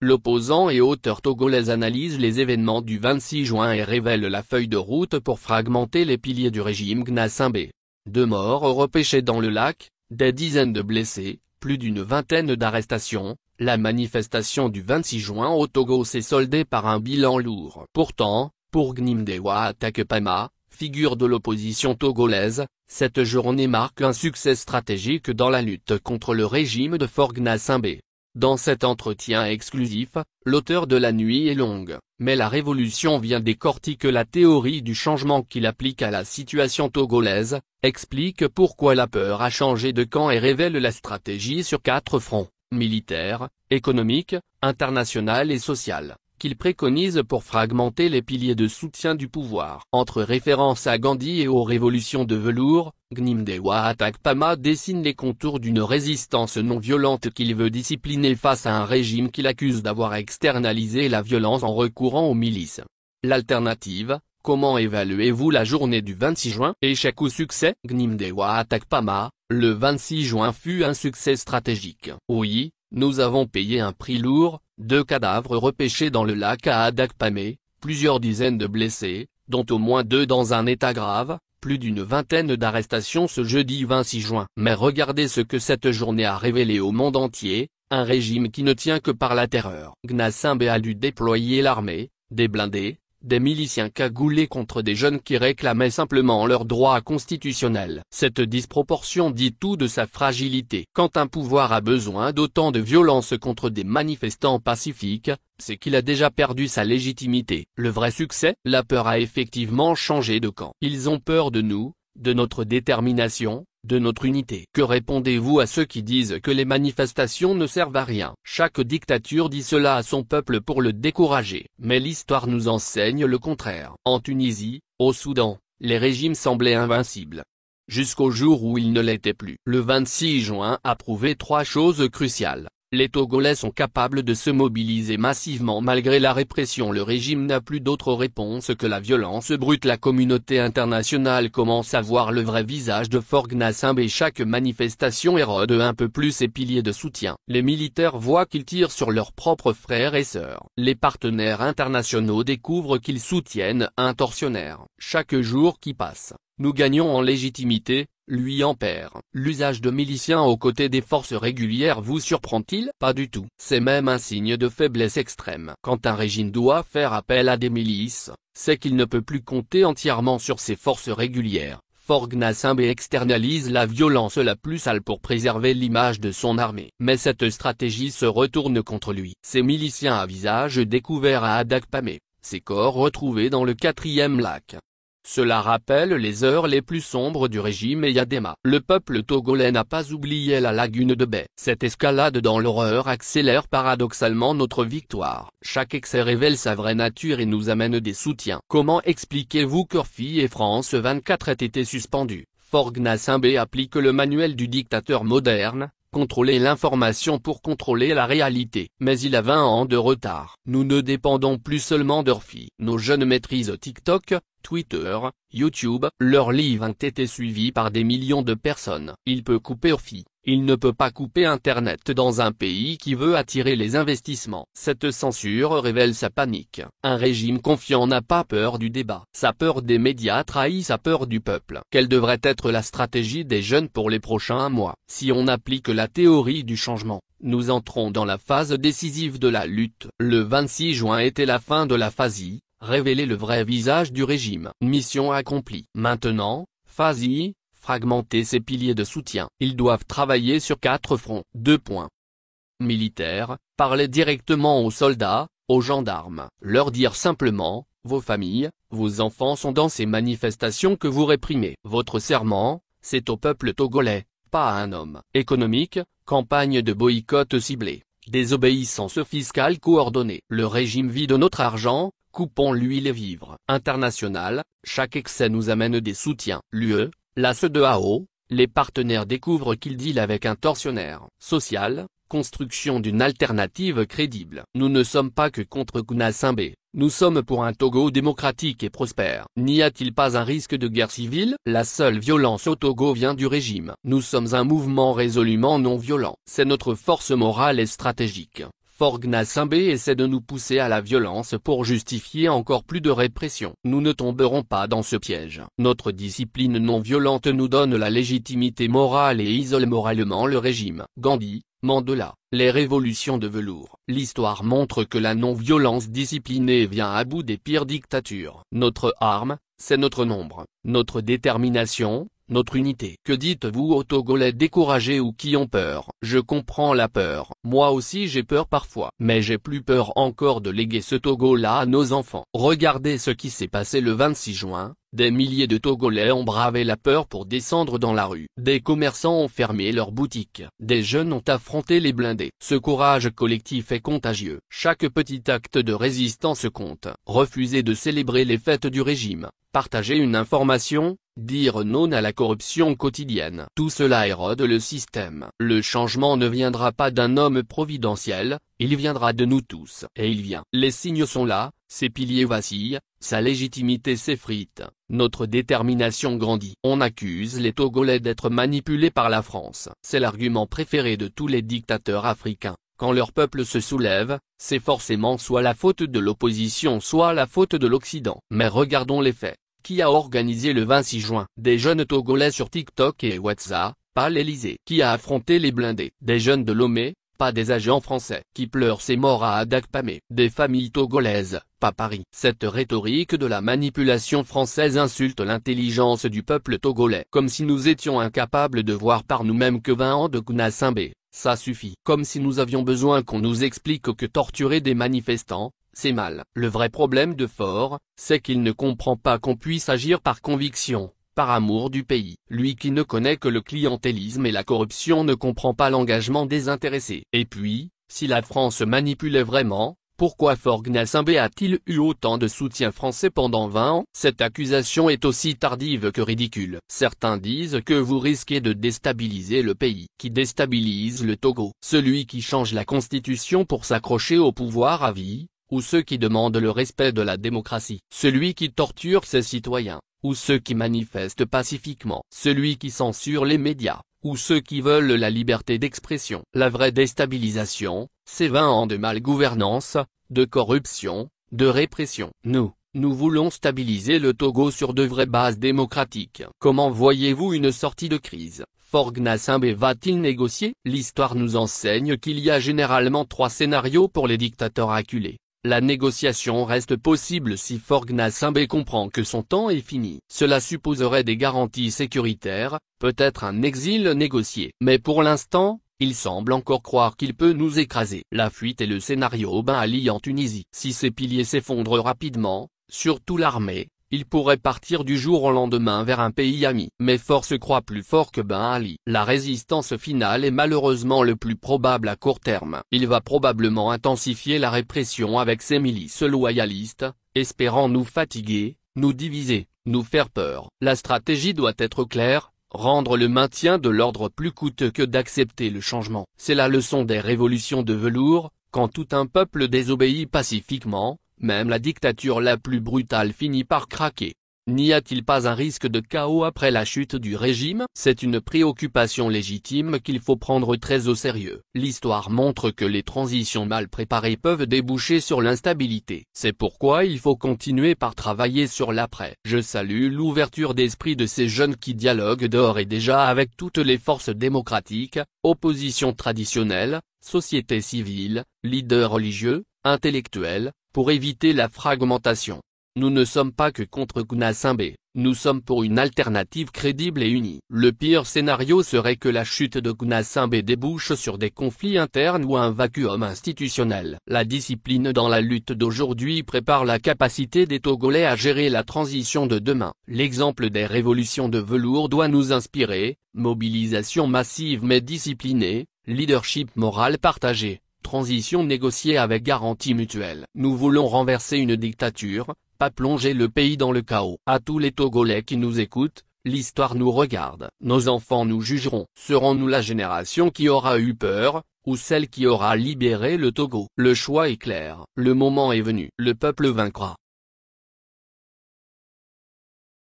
L'opposant et auteur togolais analyse les événements du 26 juin et révèle la feuille de route pour fragmenter les piliers du régime Gnassingbé. 2 morts repêchés dans le lac, des dizaines de blessés, plus d'une vingtaine d'arrestations. La manifestation du 26 juin au Togo s'est soldée par un bilan lourd. Pourtant, pour Gnimdewa Atakpama, figure de l'opposition togolaise, cette journée marque un succès stratégique dans la lutte contre le régime de Faure Gnassingbé. Dans cet entretien exclusif, l'auteur de La nuit est longue, mais la révolution vient décortiquer la théorie du changement qu'il applique à la situation togolaise, explique pourquoi la peur a changé de camp et révèle la stratégie sur 4 fronts, militaire, économique, international et social, qu'il préconise pour fragmenter les piliers de soutien du pouvoir. Entre références à Gandhi et aux révolutions de velours, Gnimdewa Atakpama dessine les contours d'une résistance non violente qu'il veut discipliner face à un régime qu'il accuse d'avoir externalisé la violence en recourant aux milices. L'alternative, comment évaluez-vous la journée du 26 juin? Échec ou succès? Gnimdewa Atakpama, le 26 juin fut un succès stratégique. Oui, nous avons payé un prix lourd, 2 cadavres repêchés dans le lac à Adakpamé, plusieurs dizaines de blessés, dont au moins 2 dans un état grave, plus d'une vingtaine d'arrestations ce jeudi 26 juin. Mais regardez ce que cette journée a révélé au monde entier, un régime qui ne tient que par la terreur. Gnassingbé a dû déployer l'armée, des blindés, des miliciens cagoulés contre des jeunes qui réclamaient simplement leurs droits constitutionnels. Cette disproportion dit tout de sa fragilité. Quand un pouvoir a besoin d'autant de violence contre des manifestants pacifiques, c'est qu'il a déjà perdu sa légitimité. Le vrai succès? La peur a effectivement changé de camp. Ils ont peur de nous, de notre détermination, de notre unité. Que répondez-vous à ceux qui disent que les manifestations ne servent à rien? Chaque dictature dit cela à son peuple pour le décourager. Mais l'histoire nous enseigne le contraire. En Tunisie, au Soudan, les régimes semblaient invincibles. Jusqu'au jour où ils ne l'étaient plus. Le 26 juin a prouvé 3 choses cruciales. Les Togolais sont capables de se mobiliser massivement malgré la répression. Le régime n'a plus d'autre réponse que la violence brute. La communauté internationale commence à voir le vrai visage de Faure Gnassingbé. Chaque manifestation érode un peu plus ses piliers de soutien. Les militaires voient qu'ils tirent sur leurs propres frères et sœurs. Les partenaires internationaux découvrent qu'ils soutiennent un tortionnaire. Chaque jour qui passe, nous gagnons en légitimité, lui en perd. L'usage de miliciens aux côtés des forces régulières vous surprend-il? Pas du tout. C'est même un signe de faiblesse extrême. Quand un régime doit faire appel à des milices, c'est qu'il ne peut plus compter entièrement sur ses forces régulières. Faure Gnassingbé externalise la violence la plus sale pour préserver l'image de son armée. Mais cette stratégie se retourne contre lui. Ses miliciens à visage découvert à Adakpamé, ses corps retrouvés dans le 4e lac. Cela rappelle les heures les plus sombres du régime Eyadema. Le peuple togolais n'a pas oublié la lagune de Baie. Cette escalade dans l'horreur accélère paradoxalement notre victoire. Chaque excès révèle sa vraie nature et nous amène des soutiens. Comment expliquez-vous qu'Orphy et France 24 aient été suspendus? Faure Gnassingbé applique le manuel du dictateur moderne, contrôler l'information pour contrôler la réalité. Mais il a 20 ans de retard. Nous ne dépendons plus seulement d'Orphy. Nos jeunes maîtrisent TikTok, Twitter, YouTube. Leurs livres ont été suivis par des millions de personnes. Il peut couper Orphy. Il ne peut pas couper Internet dans un pays qui veut attirer les investissements. Cette censure révèle sa panique. Un régime confiant n'a pas peur du débat. Sa peur des médias trahit sa peur du peuple. Quelle devrait être la stratégie des jeunes pour les prochains mois? Si on applique la théorie du changement, nous entrons dans la phase décisive de la lutte. Le 26 juin était la fin de la phase I, révéler le vrai visage du régime. Mission accomplie. Maintenant, phase I, fragmenter ses piliers de soutien. Ils doivent travailler sur 4 fronts. 2 points. Militaire, parler directement aux soldats, aux gendarmes. Leur dire simplement, vos familles, vos enfants sont dans ces manifestations que vous réprimez. Votre serment, c'est au peuple togolais, pas à un homme. Économique, campagne de boycott ciblée. Désobéissance fiscale coordonnée. Le régime vit de notre argent, coupons-lui les vivres. International, chaque excès nous amène des soutiens. L'UE, la CEDEAO, les partenaires découvrent qu'ils dealent avec un tortionnaire. Social, construction d'une alternative crédible. Nous ne sommes pas que contre Gnassingbé, nous sommes pour un Togo démocratique et prospère. N'y a-t-il pas un risque de guerre civile? La seule violence au Togo vient du régime. Nous sommes un mouvement résolument non violent. C'est notre force morale et stratégique. Faure Gnassingbé essaie de nous pousser à la violence pour justifier encore plus de répression. Nous ne tomberons pas dans ce piège. Notre discipline non violente nous donne la légitimité morale et isole moralement le régime. Gandhi, Mandela, les révolutions de velours. L'histoire montre que la non-violence disciplinée vient à bout des pires dictatures. Notre arme, c'est notre nombre, notre détermination, notre unité. Que dites-vous aux Togolais découragés ou qui ont peur? Je comprends la peur. Moi aussi j'ai peur parfois. Mais j'ai plus peur encore de léguer ce Togo-là à nos enfants. Regardez ce qui s'est passé le 26 juin. Des milliers de Togolais ont bravé la peur pour descendre dans la rue. Des commerçants ont fermé leurs boutiques. Des jeunes ont affronté les blindés. Ce courage collectif est contagieux. Chaque petit acte de résistance compte. Refuser de célébrer les fêtes du régime, partager une information, dire non à la corruption quotidienne. Tout cela érode le système. Le changement ne viendra pas d'un homme providentiel, il viendra de nous tous. Et il vient. Les signes sont là, ses piliers vacillent, sa légitimité s'effrite, notre détermination grandit. On accuse les Togolais d'être manipulés par la France. C'est l'argument préféré de tous les dictateurs africains. Quand leur peuple se soulève, c'est forcément soit la faute de l'opposition soit la faute de l'Occident. Mais regardons les faits. Qui a organisé le 26 juin? Des jeunes Togolais sur TikTok et WhatsApp, pas l'Elysée. Qui a affronté les blindés? Des jeunes de Lomé, pas des agents français. Qui pleurent ses morts à Adakpamé? Des familles togolaises, pas Paris. Cette rhétorique de la manipulation française insulte l'intelligence du peuple togolais. Comme si nous étions incapables de voir par nous-mêmes que 20 ans de Gnassingbé, ça suffit. Comme si nous avions besoin qu'on nous explique que torturer des manifestants, c'est mal. Le vrai problème de Faure, c'est qu'il ne comprend pas qu'on puisse agir par conviction, par amour du pays. Lui qui ne connaît que le clientélisme et la corruption ne comprend pas l'engagement désintéressé. Et puis, si la France manipulait vraiment, pourquoi Faure Gnassingbé a-t-il eu autant de soutien français pendant 20 ans? Cette accusation est aussi tardive que ridicule. Certains disent que vous risquez de déstabiliser le pays. Qui déstabilise le Togo? Celui qui change la constitution pour s'accrocher au pouvoir à vie, ou ceux qui demandent le respect de la démocratie? Celui qui torture ses citoyens, ou ceux qui manifestent pacifiquement? Celui qui censure les médias, ou ceux qui veulent la liberté d'expression? La vraie déstabilisation, c'est 20 ans de malgouvernance, de corruption, de répression. Nous voulons stabiliser le Togo sur de vraies bases démocratiques. Comment voyez-vous une sortie de crise? Faure Gnassingbé va-t-il négocier? L'histoire nous enseigne qu'il y a généralement 3 scénarios pour les dictateurs acculés. La négociation reste possible si Faure Gnassingbé comprend que son temps est fini. Cela supposerait des garanties sécuritaires, peut-être un exil négocié. Mais pour l'instant, il semble encore croire qu'il peut nous écraser. La fuite est le scénario Ben Ali en Tunisie. Si ces piliers s'effondrent rapidement, surtout l'armée, il pourrait partir du jour au lendemain vers un pays ami. Mais Faure se croit plus fort que Ben Ali. La résistance finale est malheureusement le plus probable à court terme. Il va probablement intensifier la répression avec ses milices loyalistes, espérant nous fatiguer, nous diviser, nous faire peur. La stratégie doit être claire, rendre le maintien de l'ordre plus coûteux que d'accepter le changement. C'est la leçon des révolutions de velours, quand tout un peuple désobéit pacifiquement, même la dictature la plus brutale finit par craquer. N'y a-t-il pas un risque de chaos après la chute du régime? C'est une préoccupation légitime qu'il faut prendre très au sérieux. L'histoire montre que les transitions mal préparées peuvent déboucher sur l'instabilité. C'est pourquoi il faut continuer par travailler sur l'après. Je salue l'ouverture d'esprit de ces jeunes qui dialoguent d'ores et déjà avec toutes les forces démocratiques, opposition traditionnelle, société civile, leaders religieux, intellectuels, pour éviter la fragmentation. Nous ne sommes pas que contre Gnassingbé, nous sommes pour une alternative crédible et unie. Le pire scénario serait que la chute de Gnassingbé débouche sur des conflits internes ou un vacuum institutionnel. La discipline dans la lutte d'aujourd'hui prépare la capacité des Togolais à gérer la transition de demain. L'exemple des révolutions de velours doit nous inspirer, mobilisation massive mais disciplinée, leadership moral partagé, transition négociée avec garantie mutuelle. Nous voulons renverser une dictature, pas plonger le pays dans le chaos. À tous les Togolais qui nous écoutent, l'histoire nous regarde. Nos enfants nous jugeront. Serons-nous la génération qui aura eu peur, ou celle qui aura libéré le Togo? Le choix est clair. Le moment est venu. Le peuple vaincra.